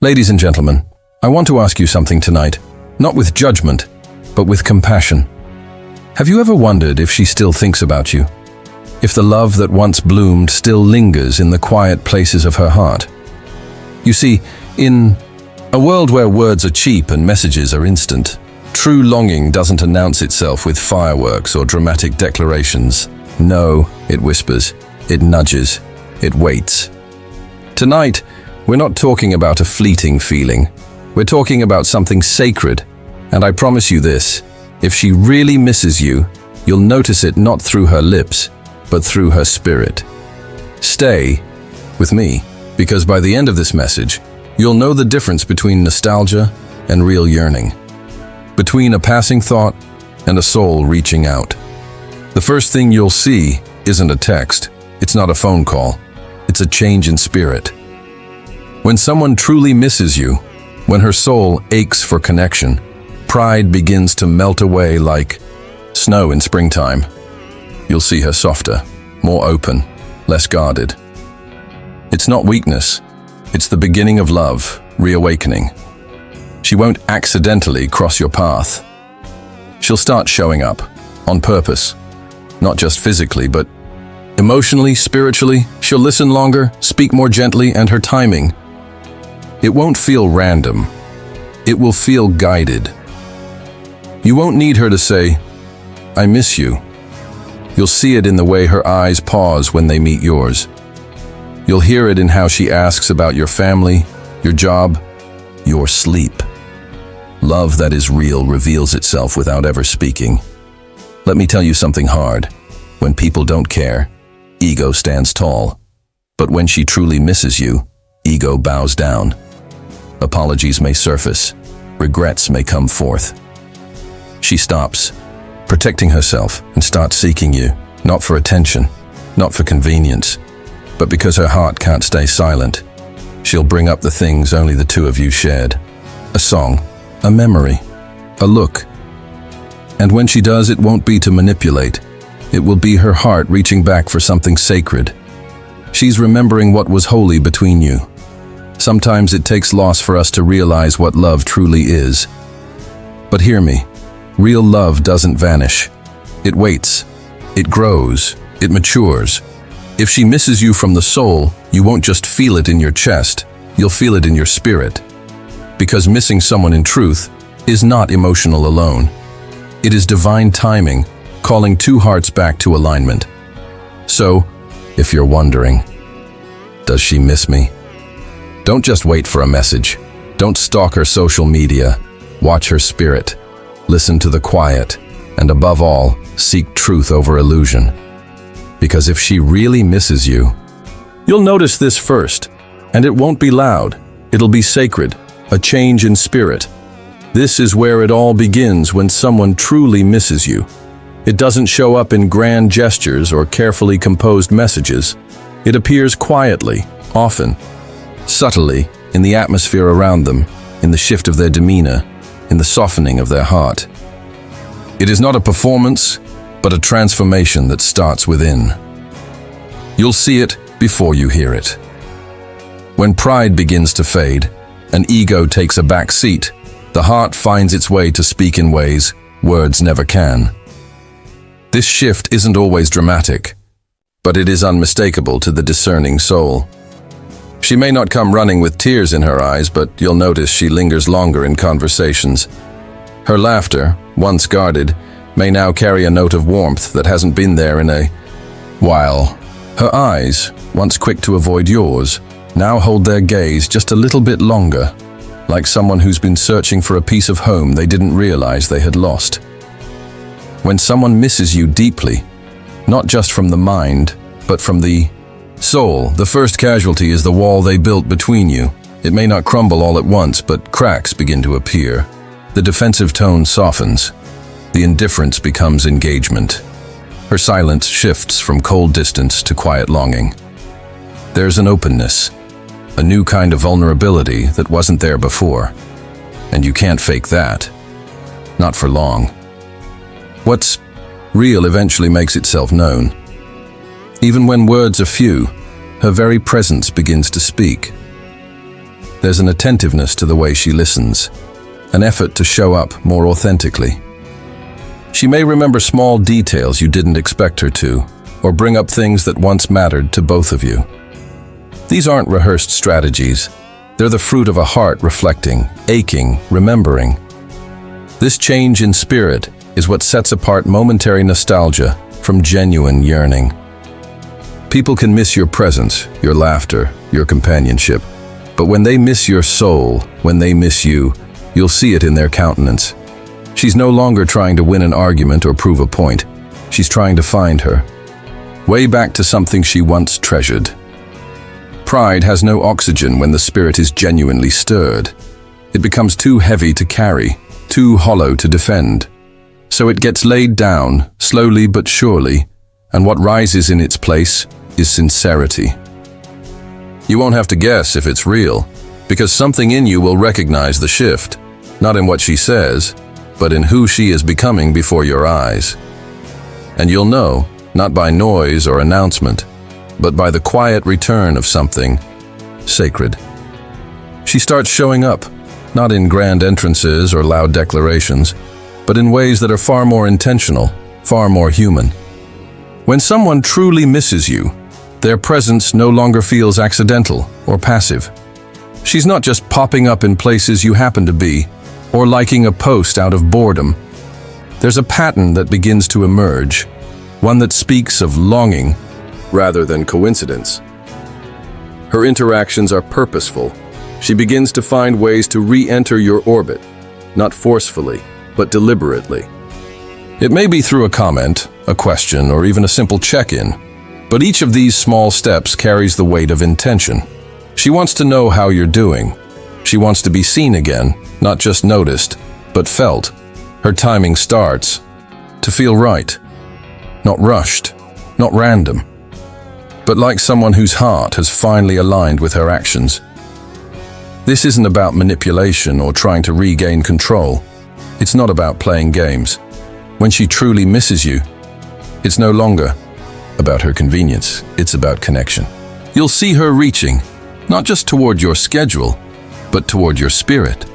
Ladies and gentlemen, I want to ask you something tonight, not with judgment, but with compassion. Have you ever wondered if she still thinks about you? If the love that once bloomed still lingers in the quiet places of her heart? You see, in a world where words are cheap and messages are instant, true longing doesn't announce itself with fireworks or dramatic declarations. No, it whispers, it nudges, it waits. Tonight, we're not talking about a fleeting feeling. We're talking about something sacred. And I promise you this, if she really misses you, you'll notice it not through her lips, but through her spirit. Stay with me, because by the end of this message, you'll know the difference between nostalgia and real yearning, between a passing thought and a soul reaching out. The first thing you'll see isn't a text, it's not a phone call, it's a change in spirit. When someone truly misses you, when her soul aches for connection, pride begins to melt away like snow in springtime. You'll see her softer, more open, less guarded. It's not weakness, it's the beginning of love, reawakening. She won't accidentally cross your path. She'll start showing up, on purpose, not just physically, but emotionally, spiritually. She'll listen longer, speak more gently, and her timing, it won't feel random. It will feel guided. You won't need her to say, "I miss you." You'll see it in the way her eyes pause when they meet yours. You'll hear it in how she asks about your family, your job, your sleep. Love that is real reveals itself without ever speaking. Let me tell you something hard. When people don't care, ego stands tall. But when she truly misses you, ego bows down. Apologies may surface, regrets may come forth. She stops, protecting herself, and starts seeking you, not for attention, not for convenience, but because her heart can't stay silent. She'll bring up the things only the two of you shared. A song, a memory, a look. And when she does, it won't be to manipulate. It will be her heart reaching back for something sacred. She's remembering what was holy between you. Sometimes it takes loss for us to realize what love truly is. But hear me, real love doesn't vanish. It waits, it grows, it matures. If she misses you from the soul, you won't just feel it in your chest, you'll feel it in your spirit. Because missing someone in truth is not emotional alone. It is divine timing, calling two hearts back to alignment. So, if you're wondering, does she miss me? Don't just wait for a message. Don't stalk her social media. Watch her spirit. Listen to the quiet. And above all, seek truth over illusion. Because if she really misses you, you'll notice this first. And it won't be loud. It'll be sacred. A change in spirit. This is where it all begins when someone truly misses you. It doesn't show up in grand gestures or carefully composed messages. It appears quietly, often, subtly, in the atmosphere around them, in the shift of their demeanor, in the softening of their heart. It is not a performance, but a transformation that starts within. You'll see it before you hear it. When pride begins to fade, and ego takes a back seat, the heart finds its way to speak in ways words never can. This shift isn't always dramatic, but it is unmistakable to the discerning soul. She may not come running with tears in her eyes, but you'll notice she lingers longer in conversations. Her laughter, once guarded, may now carry a note of warmth that hasn't been there in a while. Her eyes, once quick to avoid yours, now hold their gaze just a little bit longer, like someone who's been searching for a piece of home they didn't realize they had lost. When someone misses you deeply, not just from the mind, but from the soul, the first casualty is the wall they built between you. It may not crumble all at once, but cracks begin to appear. The defensive tone softens. The indifference becomes engagement. Her silence shifts from cold distance to quiet longing. There's an openness, a new kind of vulnerability that wasn't there before. And you can't fake that. Not for long. What's real eventually makes itself known. Even when words are few, her very presence begins to speak. There's an attentiveness to the way she listens, an effort to show up more authentically. She may remember small details you didn't expect her to, or bring up things that once mattered to both of you. These aren't rehearsed strategies. They're the fruit of a heart reflecting, aching, remembering. This change in spirit is what sets apart momentary nostalgia from genuine yearning. People can miss your presence, your laughter, your companionship, but when they miss your soul, when they miss you, you'll see it in their countenance. She's no longer trying to win an argument or prove a point. She's trying to find her, way back to something she once treasured. Pride has no oxygen when the spirit is genuinely stirred. It becomes too heavy to carry, too hollow to defend. So it gets laid down, slowly but surely, and what rises in its place is sincerity. You won't have to guess if it's real, because something in you will recognize the shift, not in what she says, but in who she is becoming before your eyes. And you'll know, not by noise or announcement, but by the quiet return of something sacred. She starts showing up, not in grand entrances or loud declarations, but in ways that are far more intentional, far more human. When someone truly misses you, their presence no longer feels accidental or passive. She's not just popping up in places you happen to be, or liking a post out of boredom. There's a pattern that begins to emerge, one that speaks of longing rather than coincidence. Her interactions are purposeful. She begins to find ways to re-enter your orbit, not forcefully, but deliberately. It may be through a comment, a question, or even a simple check-in, but each of these small steps carries the weight of intention. She wants to know how you're doing. She wants to be seen again, not just noticed, but felt. Her timing starts to feel right, not rushed, not random, but like someone whose heart has finally aligned with her actions. This isn't about manipulation or trying to regain control. It's not about playing games. When she truly misses you, it's no longer about her convenience, it's about connection. You'll see her reaching, not just toward your schedule, but toward your spirit.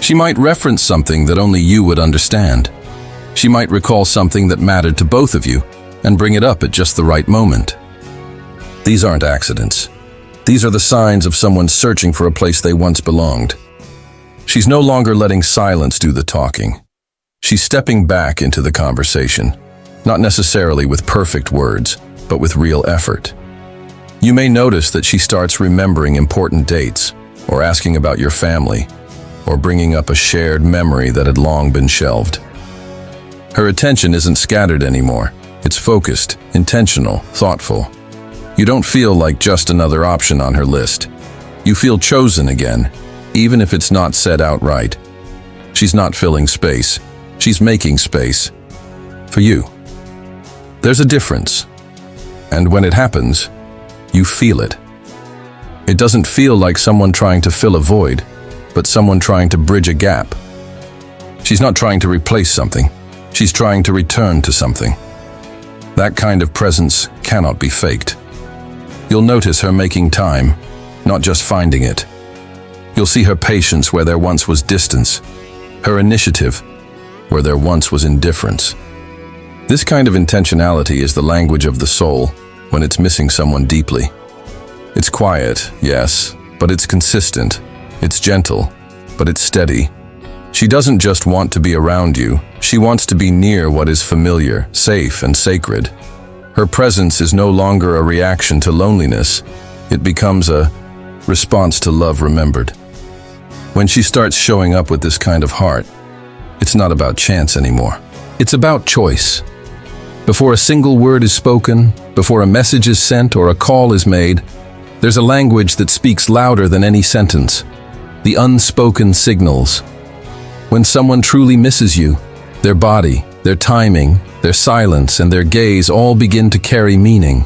She might reference something that only you would understand. She might recall something that mattered to both of you and bring it up at just the right moment. These aren't accidents. These are the signs of someone searching for a place they once belonged. She's no longer letting silence do the talking. She's stepping back into the conversation, not necessarily with perfect words, but with real effort. You may notice that she starts remembering important dates, or asking about your family, or bringing up a shared memory that had long been shelved. Her attention isn't scattered anymore. It's focused, intentional, thoughtful. You don't feel like just another option on her list. You feel chosen again, even if it's not said outright. She's not filling space. She's making space for you. There's a difference, and when it happens, you feel it. It doesn't feel like someone trying to fill a void, but someone trying to bridge a gap. She's not trying to replace something. She's trying to return to something. That kind of presence cannot be faked. You'll notice her making time, not just finding it. You'll see her patience where there once was distance, her initiative where there once was indifference. This kind of intentionality is the language of the soul when it's missing someone deeply. It's quiet, yes, but it's consistent. It's gentle, but it's steady. She doesn't just want to be around you, she wants to be near what is familiar, safe, and sacred. Her presence is no longer a reaction to loneliness. It becomes a response to love remembered. When she starts showing up with this kind of heart, it's not about chance anymore. It's about choice. Before a single word is spoken, before a message is sent or a call is made, there's a language that speaks louder than any sentence. The unspoken signals. When someone truly misses you, their body, their timing, their silence, and their gaze all begin to carry meaning.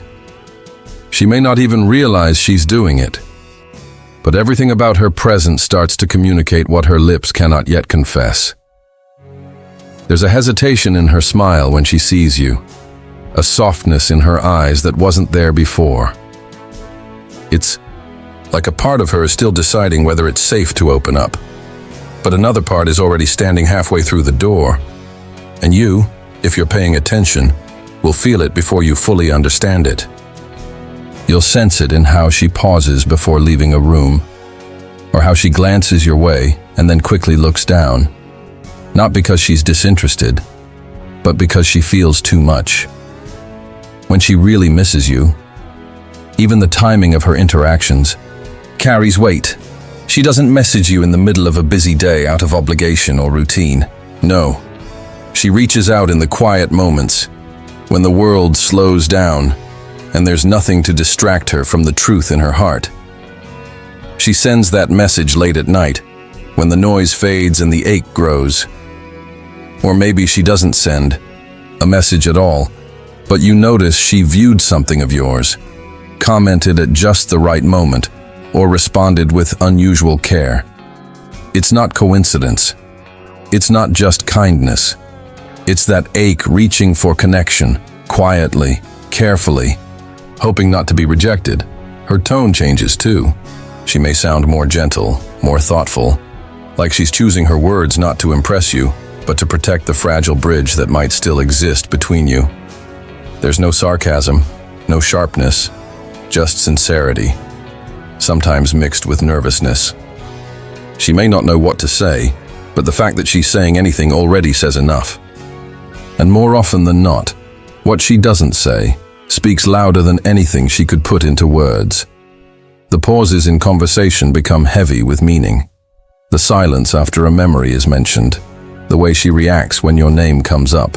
She may not even realize she's doing it, but everything about her presence starts to communicate what her lips cannot yet confess. There's a hesitation in her smile when she sees you, a softness in her eyes that wasn't there before. It's like a part of her is still deciding whether it's safe to open up. But another part is already standing halfway through the door. And you, if you're paying attention, will feel it before you fully understand it. You'll sense it in how she pauses before leaving a room, or how she glances your way and then quickly looks down. Not because she's disinterested, but because she feels too much. When she really misses you, even the timing of her interactions carries weight. She doesn't message you in the middle of a busy day out of obligation or routine. No. She reaches out in the quiet moments, when the world slows down and there's nothing to distract her from the truth in her heart. She sends that message late at night, when the noise fades and the ache grows. Or maybe she doesn't send a message at all, but you notice she viewed something of yours, commented at just the right moment, or responded with unusual care. It's not coincidence. It's not just kindness. It's that ache reaching for connection, quietly, carefully, hoping not to be rejected. Her tone changes too. She may sound more gentle, more thoughtful, like she's choosing her words not to impress you, but to protect the fragile bridge that might still exist between you. There's no sarcasm, no sharpness, just sincerity, sometimes mixed with nervousness. She may not know what to say, but the fact that she's saying anything already says enough. And more often than not, what she doesn't say speaks louder than anything she could put into words. The pauses in conversation become heavy with meaning. The silence after a memory is mentioned, the way she reacts when your name comes up.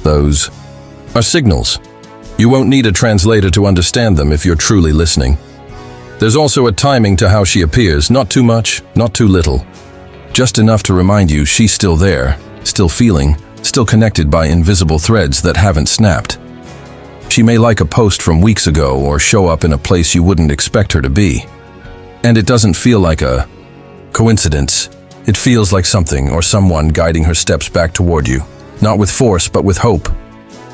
Those are signals. You won't need a translator to understand them if you're truly listening. There's also a timing to how she appears, not too much, not too little. Just enough to remind you she's still there, still feeling, still connected by invisible threads that haven't snapped. She may like a post from weeks ago or show up in a place you wouldn't expect her to be. And it doesn't feel like a coincidence. It feels like something or someone guiding her steps back toward you, not with force but with hope.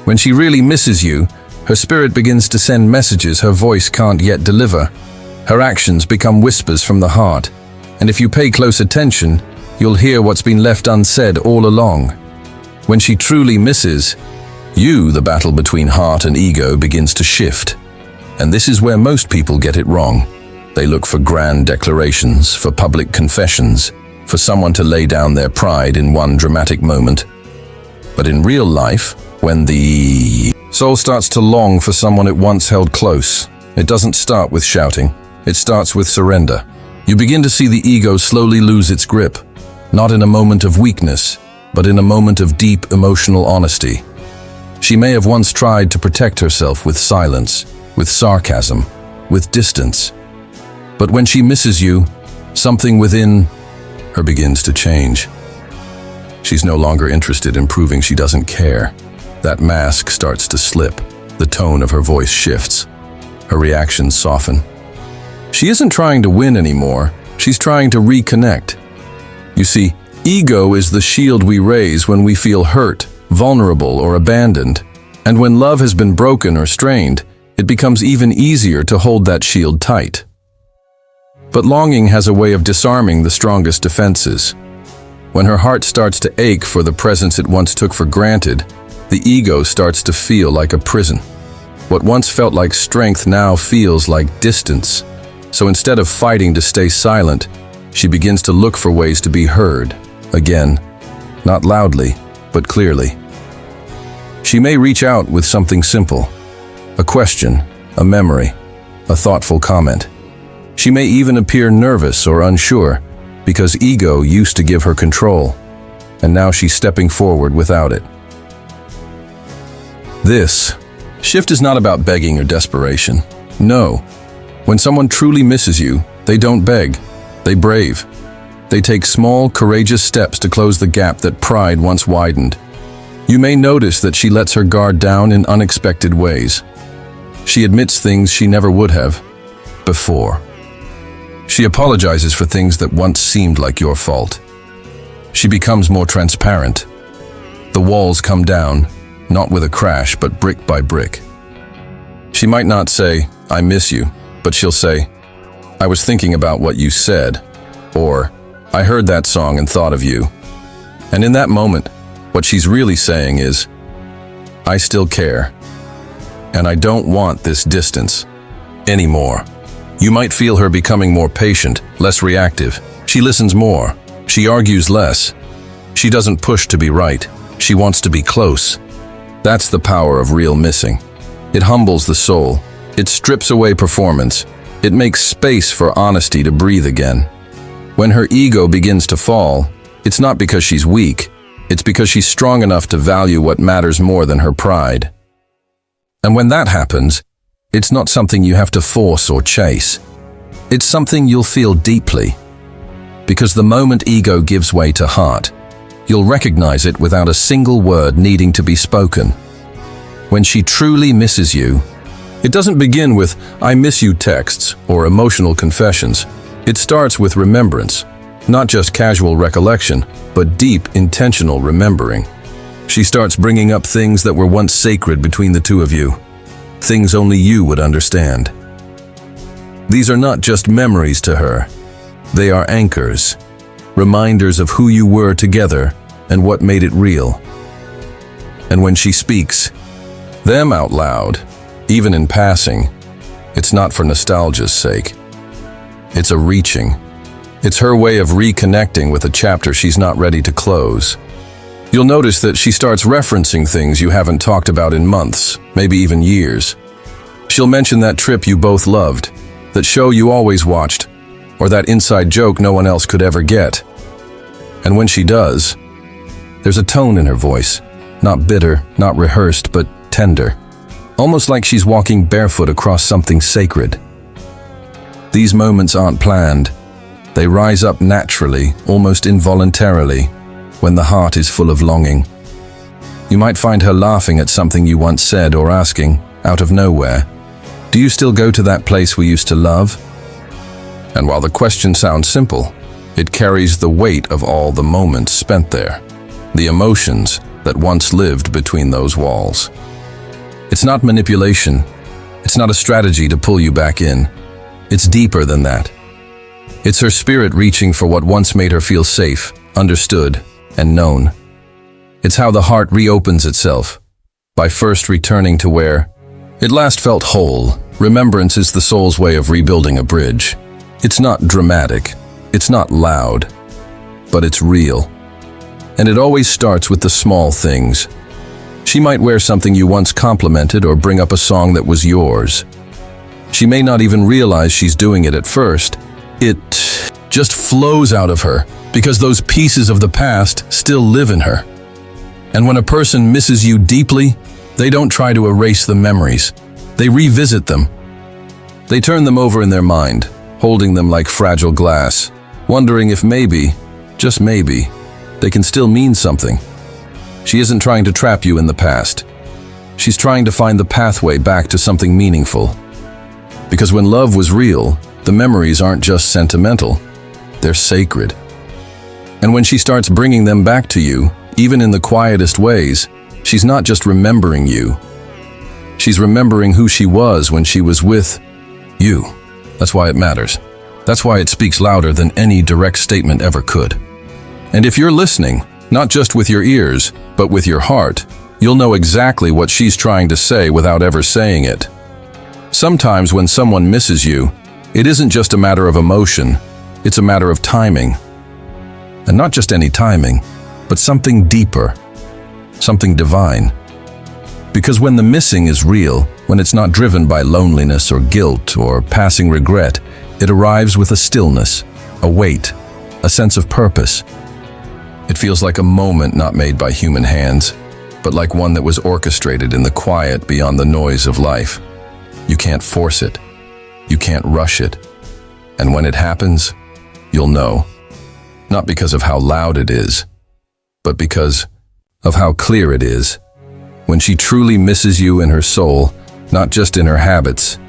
When she really misses you, her spirit begins to send messages her voice can't yet deliver. Her actions become whispers from the heart, and if you pay close attention, you'll hear what's been left unsaid all along. When she truly misses you, the battle between heart and ego begins to shift. And this is where most people get it wrong. They look for grand declarations, for public confessions, for someone to lay down their pride in one dramatic moment. But in real life, when the soul starts to long for someone it once held close, it doesn't start with shouting. It starts with surrender. You begin to see the ego slowly lose its grip, not in a moment of weakness, but in a moment of deep emotional honesty. She may have once tried to protect herself with silence, with sarcasm, with distance. But when she misses you, something within her begins to change. She's no longer interested in proving she doesn't care. That mask starts to slip. The tone of her voice shifts. Her reactions soften. She isn't trying to win anymore. She's trying to reconnect. You see, ego is the shield we raise when we feel hurt, vulnerable, or abandoned. And when love has been broken or strained, it becomes even easier to hold that shield tight. But longing has a way of disarming the strongest defenses. When her heart starts to ache for the presence it once took for granted, the ego starts to feel like a prison. What once felt like strength now feels like distance. So instead of fighting to stay silent, she begins to look for ways to be heard. Again, not loudly, but clearly. She may reach out with something simple, a question, a memory, a thoughtful comment. She may even appear nervous or unsure, because ego used to give her control, and now she's stepping forward without it. This shift is not about begging or desperation. No. When someone truly misses you, they don't beg, they brave. They take small, courageous steps to close the gap that pride once widened. You may notice that she lets her guard down in unexpected ways. She admits things she never would have before. She apologizes for things that once seemed like your fault. She becomes more transparent. The walls come down, not with a crash, but brick by brick. She might not say, "I miss you," but she'll say, I was thinking about what you said, or I heard that song and thought of you. And in that moment, what she's really saying is, I still care, and I don't want this distance anymore. You might feel her becoming more patient, less reactive. She listens more. She argues less. She doesn't push to be right. She wants to be close. That's the power of real missing. It humbles the soul. It strips away performance. It makes space for honesty to breathe again. When her ego begins to fall, it's not because she's weak. It's because she's strong enough to value what matters more than her pride. And when that happens, it's not something you have to force or chase. It's something you'll feel deeply. Because the moment ego gives way to heart, you'll recognize it without a single word needing to be spoken. When she truly misses you, it doesn't begin with "I miss you" texts or emotional confessions. It starts with remembrance, not just casual recollection, but deep, intentional remembering. She starts bringing up things that were once sacred between the two of you, things only you would understand. These are not just memories to her. They are anchors, reminders of who you were together and what made it real. And when she speaks them out loud, even in passing, it's not for nostalgia's sake. It's a reaching. It's her way of reconnecting with a chapter she's not ready to close. You'll notice that she starts referencing things you haven't talked about in months, maybe even years. She'll mention that trip you both loved, that show you always watched, or that inside joke no one else could ever get. And when she does, there's a tone in her voice, not bitter, not rehearsed, but tender. Almost like she's walking barefoot across something sacred. These moments aren't planned. They rise up naturally, almost involuntarily, when the heart is full of longing. You might find her laughing at something you once said or asking, out of nowhere, "Do you still go to that place we used to love?" And while the question sounds simple, it carries the weight of all the moments spent there, the emotions that once lived between those walls. It's not manipulation. It's not a strategy to pull you back in. It's deeper than that. It's her spirit reaching for what once made her feel safe, understood, and known. It's how the heart reopens itself, by first returning to where it last felt whole. Remembrance is the soul's way of rebuilding a bridge. It's not dramatic, it's not loud, but it's real. And it always starts with the small things. She might wear something you once complimented or bring up a song that was yours. She may not even realize she's doing it at first. It just flows out of her because those pieces of the past still live in her. And when a person misses you deeply, they don't try to erase the memories. They revisit them. They turn them over in their mind, holding them like fragile glass, wondering if maybe, just maybe, they can still mean something. She isn't trying to trap you in the past. She's trying to find the pathway back to something meaningful. Because when love was real, the memories aren't just sentimental, they're sacred. And when she starts bringing them back to you, even in the quietest ways, she's not just remembering you. She's remembering who she was when she was with you. That's why it matters. That's why it speaks louder than any direct statement ever could. And if you're listening, not just with your ears, but with your heart, you'll know exactly what she's trying to say without ever saying it. Sometimes when someone misses you, it isn't just a matter of emotion, it's a matter of timing. And not just any timing, but something deeper, something divine. Because when the missing is real, when it's not driven by loneliness or guilt or passing regret, it arrives with a stillness, a weight, a sense of purpose. It feels like a moment not made by human hands, but like one that was orchestrated in the quiet beyond the noise of life. You can't force it. You can't rush it. And when it happens, you'll know. Not because of how loud it is, but because of how clear it is. When she truly misses you in her soul, not just in her habits,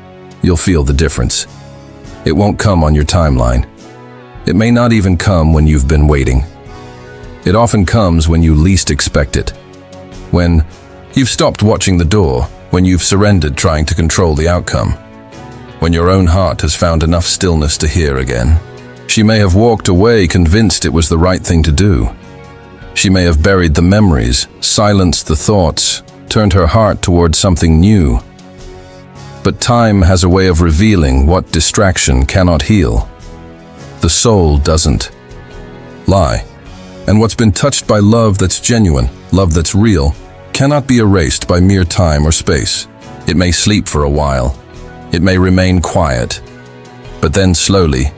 you'll feel the difference. It won't come on your timeline. It may not even come when you've been waiting. It often comes when you least expect it. When you've stopped watching the door, when you've surrendered trying to control the outcome. when your own heart has found enough stillness to hear again. She may have walked away convinced it was the right thing to do. She may have buried the memories, silenced the thoughts, turned her heart towards something new. But time has a way of revealing what distraction cannot heal. The soul doesn't lie. And what's been touched by love that's genuine, love that's real, cannot be erased by mere time or space. It may sleep for a while. It may remain quiet. But then slowly,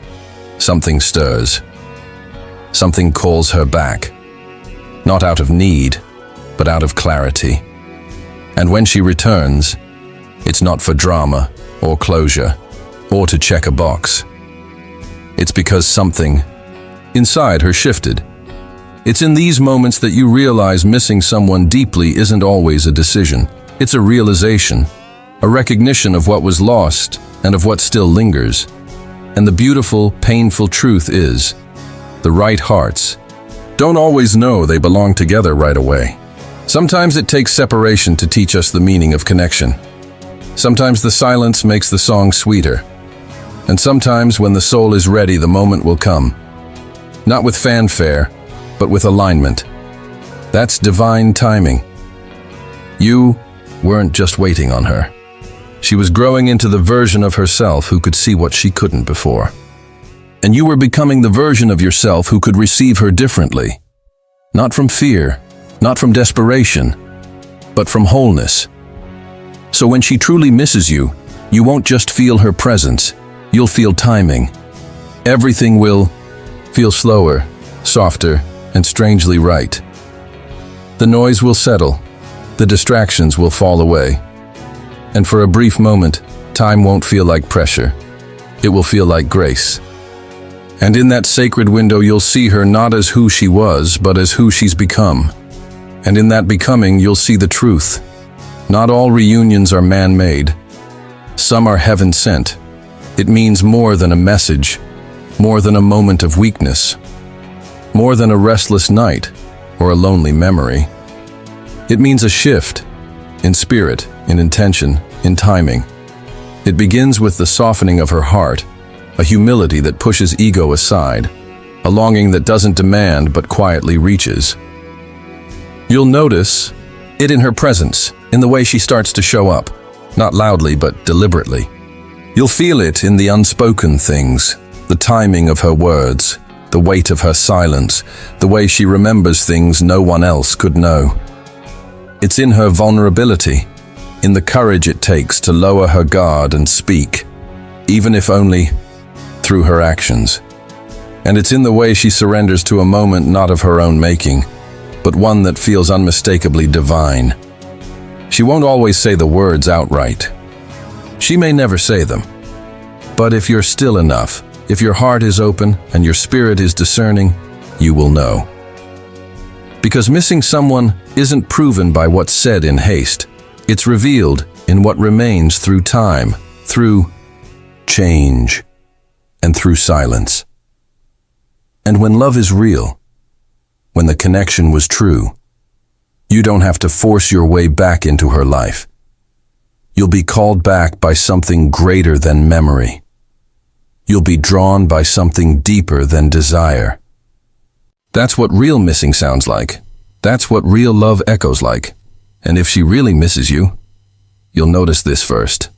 something stirs. Something calls her back. Not out of need, but out of clarity. And when she returns, it's not for drama or closure or to check a box. It's because something inside her shifted. It's in these moments that you realize missing someone deeply isn't always a decision. It's a realization, a recognition of what was lost and of what still lingers. And the beautiful, painful truth is, the right hearts don't always know they belong together right away. Sometimes it takes separation to teach us the meaning of connection. Sometimes the silence makes the song sweeter. And sometimes when the soul is ready, the moment will come. Not with fanfare, but with alignment. That's divine timing. You weren't just waiting on her. She was growing into the version of herself who could see what she couldn't before. And you were becoming the version of yourself who could receive her differently. Not from fear, not from desperation, but from wholeness. So when she truly misses you, you won't just feel her presence, you'll feel timing. Everything will feel slower, softer, and strangely right. The noise will settle, the distractions will fall away. And for a brief moment, time won't feel like pressure. It will feel like grace. And in that sacred window, you'll see her not as who she was, but as who she's become. And in that becoming, you'll see the truth. Not all reunions are man-made. Some are heaven-sent. It means more than a message, more than a moment of weakness, more than a restless night or a lonely memory. It means a shift in spirit, in intention, in timing. It begins with the softening of her heart, a humility that pushes ego aside, a longing that doesn't demand but quietly reaches. You'll notice it in her presence, in the way she starts to show up, not loudly but deliberately. You'll feel it in the unspoken things, the timing of her words, the weight of her silence, the way she remembers things no one else could know. It's in her vulnerability, in the courage it takes to lower her guard and speak, even if only through her actions. And it's in the way she surrenders to a moment not of her own making, but one that feels unmistakably divine. She won't always say the words outright. She may never say them. But if you're still enough, if your heart is open and your spirit is discerning, you will know. Because missing someone isn't proven by what's said in haste. It's revealed in what remains through time, through change, and through silence. And when love is real, when the connection was true, you don't have to force your way back into her life. You'll be called back by something greater than memory. You'll be drawn by something deeper than desire. That's what real missing sounds like. That's what real love echoes like. And if she really misses you, you'll notice this first.